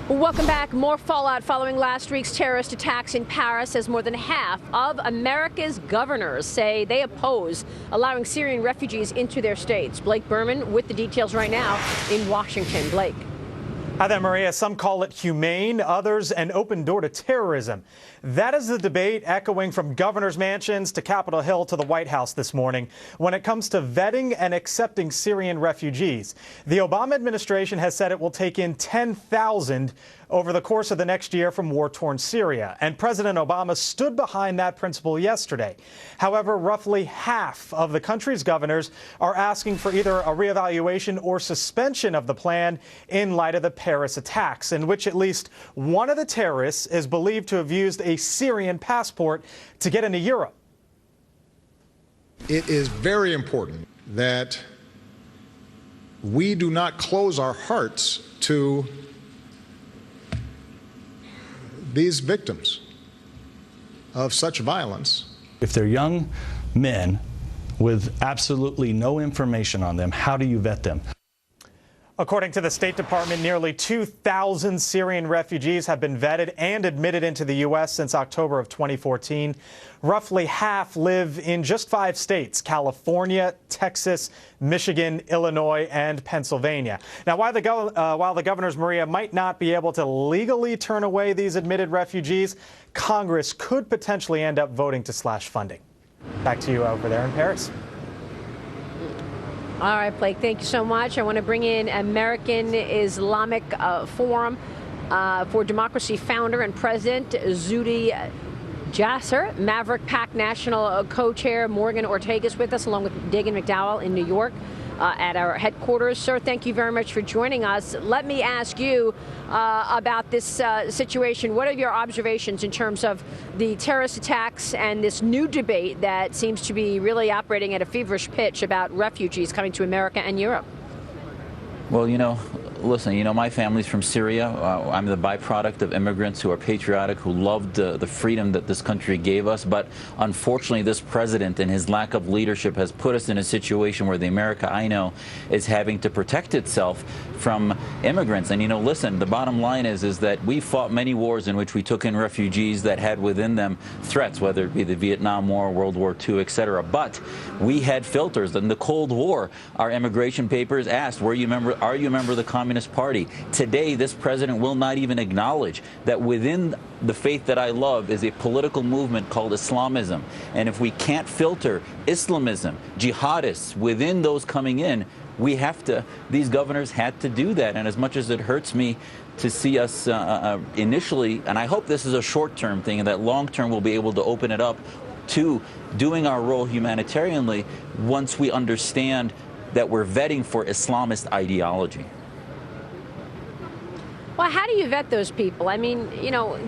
Welcome back. More fallout following last week's terrorist attacks in Paris, as more than half of America's governors say they oppose allowing Syrian refugees into their states. Blake Berman with the details right now in Washington. Blake. Hi there, Maria. Some call it humane, others an open door to terrorism. That is the debate echoing from governors' mansions to Capitol Hill to the White House this morning when it comes to vetting and accepting Syrian refugees. The Obama administration has said it will take in 10,000 over the course of the next year from war-torn Syria, and President Obama stood behind that principle yesterday. However, roughly half of the country's governors are asking for either a reevaluation or suspension of the plan in light of the Paris attacks, in which at least one of the terrorists is believed to have used a Syrian passport to get into Europe. It is very important that we do not close our hearts to these victims of such violence. If they're young men with absolutely no information on them, how do you vet them? According to the State Department, nearly 2,000 Syrian refugees have been vetted and admitted into the U.S. since October of 2014. Roughly half live in just 5 states: California, Texas, Michigan, Illinois, and Pennsylvania. Now, while the governors, Maria, might not be able to legally turn away these admitted refugees, Congress could potentially end up voting to slash funding. Back to you over there in Paris. All right, Blake, thank you so much. I want to bring in American Islamic Forum for Democracy founder and president Zuhdi Jasser, Maverick PAC national co-chair Morgan Ortega is with us, along with Dagan McDowell in New York at our headquarters. Sir, thank you very much for joining us. Let me ask you about this situation. What are your observations in terms of the terrorist attacks and this new debate that seems to be really operating at a feverish pitch about refugees coming to America and Europe? Well, listen, my family's from Syria. I'm the byproduct of immigrants who are patriotic, who loved the freedom that this country gave us. But unfortunately, this president and his lack of leadership has put us in a situation where the America I know is having to protect itself from immigrants. And, listen, the bottom line is that we fought many wars in which we took in refugees that had within them threats, whether it be the Vietnam War, World War II, etc. But we had filters. In the Cold War, our immigration papers asked, are you a member of the Communist Party? Today, this president will not even acknowledge that within the faith that I love is a political movement called Islamism. And if we can't filter Islamism, jihadists within those coming in, these governors had to do that. And as much as it hurts me to see us initially, and I hope this is a short-term thing and that long-term we'll be able to open it up to doing our role humanitarianly once we understand that we're vetting for Islamist ideology. Well, how do you vet those people? I mean,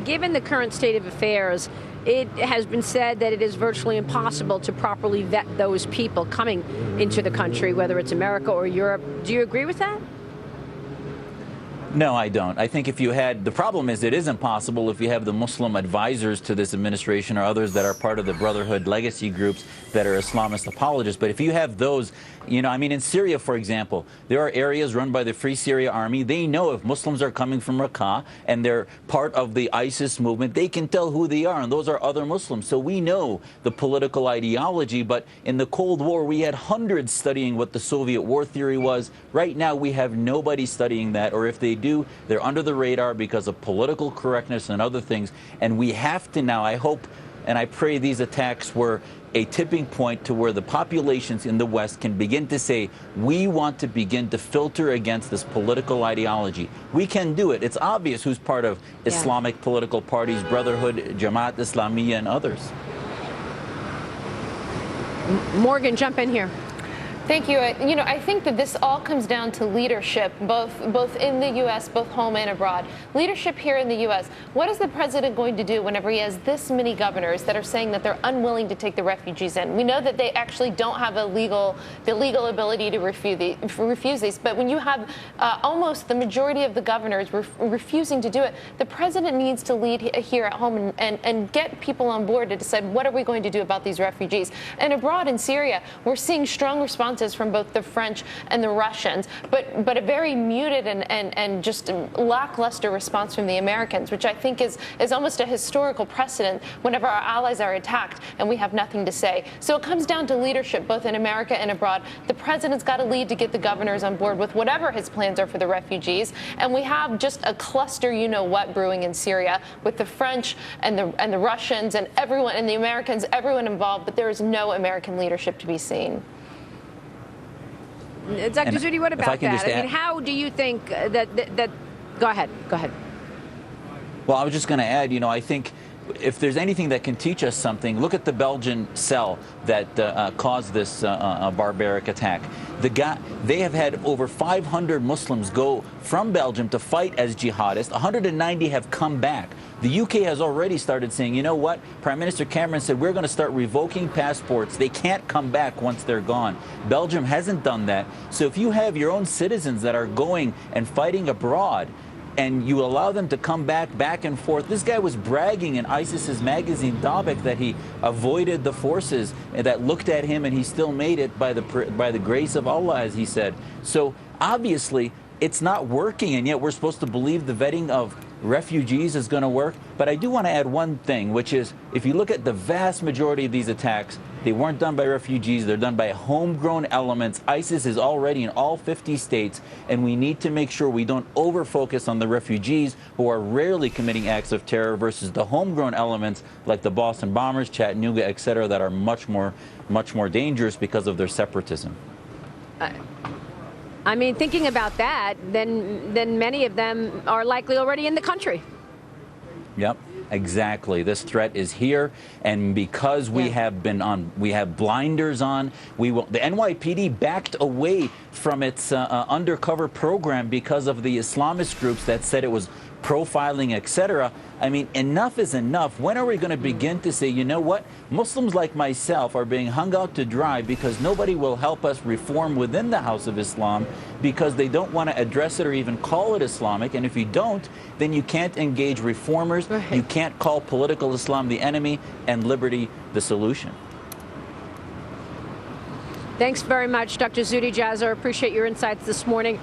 given the current state of affairs, it has been said that it is virtually impossible to properly vet those people coming into the country, whether it's America or Europe. Do you agree with that? No, I don't. I think the problem is it is impossible if you have the Muslim advisors to this administration or others that are part of the Brotherhood legacy groups that are Islamist apologists. But if you have those, in Syria, for example, there are areas run by the Free Syria Army. They know if Muslims are coming from Raqqa and they're part of the ISIS movement, they can tell who they are, and those are other Muslims. So we know the political ideology, but in the Cold War, we had hundreds studying what the Soviet war theory was. Right now, we have nobody studying that, or if they do, they're under the radar because of political correctness and other things. And we have to now, I hope and I pray these attacks were a tipping point to where the populations in the West can begin to say, we want to begin to filter against this political ideology. We can do it. It's obvious who's part of Islamic political parties, Brotherhood, Jamaat Islamiyah, and others. Morgan, jump in here. Thank you. I think that this all comes down to leadership, both in the U.S., both home and abroad. Leadership here in the U.S. What is the president going to do whenever he has this many governors that are saying that they're unwilling to take the refugees in? We know that they actually don't have the legal ability to refuse these. But when you have almost the majority of the governors refusing to do it, the president needs to lead here at home and get people on board to decide what are we going to do about these refugees. And abroad in Syria, we're seeing strong responses responses from both the French and the Russians, but a very muted and just lackluster response from the Americans, which I think is almost a historical precedent whenever our allies are attacked and we have nothing to say. So it comes down to leadership, both in America and abroad. The president's got to lead to get the governors on board with whatever his plans are for the refugees. And we have just a cluster, you know what, brewing in Syria with the French and the Russians and everyone and the Americans, everyone involved, but there is no American leadership to be seen. Dr. Zudi, what about that? I mean, how do you think that go ahead. Well, I was just going to add, I think if there's anything that can teach us something, look at the Belgian cell that caused this barbaric attack. They have had over 500 Muslims go from Belgium to fight as jihadists. 190 have come back. The UK has already started saying, you know what? Prime Minister Cameron said we're going to start revoking passports. They can't come back once they're gone. Belgium hasn't done that. So if you have your own citizens that are going and fighting abroad, and you allow them to come back and forth. This guy was bragging in ISIS's magazine, Dabek, that he avoided the forces that looked at him, and he still made it by the grace of Allah, as he said. So obviously, it's not working, and yet we're supposed to believe the vetting of refugees is going to work. But I do want to add one thing, which is if you look at the vast majority of these attacks, they weren't done by refugees. They're done by homegrown elements. ISIS is already in all 50 states, and we need to make sure we don't over-focus on the refugees who are rarely committing acts of terror versus the homegrown elements like the Boston bombers, Chattanooga, etc., that are much more dangerous because of their separatism. I mean, thinking about that, then many of them are likely already in the country. Yep, exactly. This threat is here, and because we have blinders on, the NYPD backed away from its undercover program because of the Islamist groups that said it was profiling, etc. I mean, enough is enough. When are we going to begin to say, you know what? Muslims like myself are being hung out to dry because nobody will help us reform within the House of Islam because they don't want to address it or even call it Islamic. And if you don't, then you can't engage reformers. Right. You can't call political Islam the enemy and liberty the solution. Thanks very much, Dr. Zuhdi Jasser. Appreciate your insights this morning.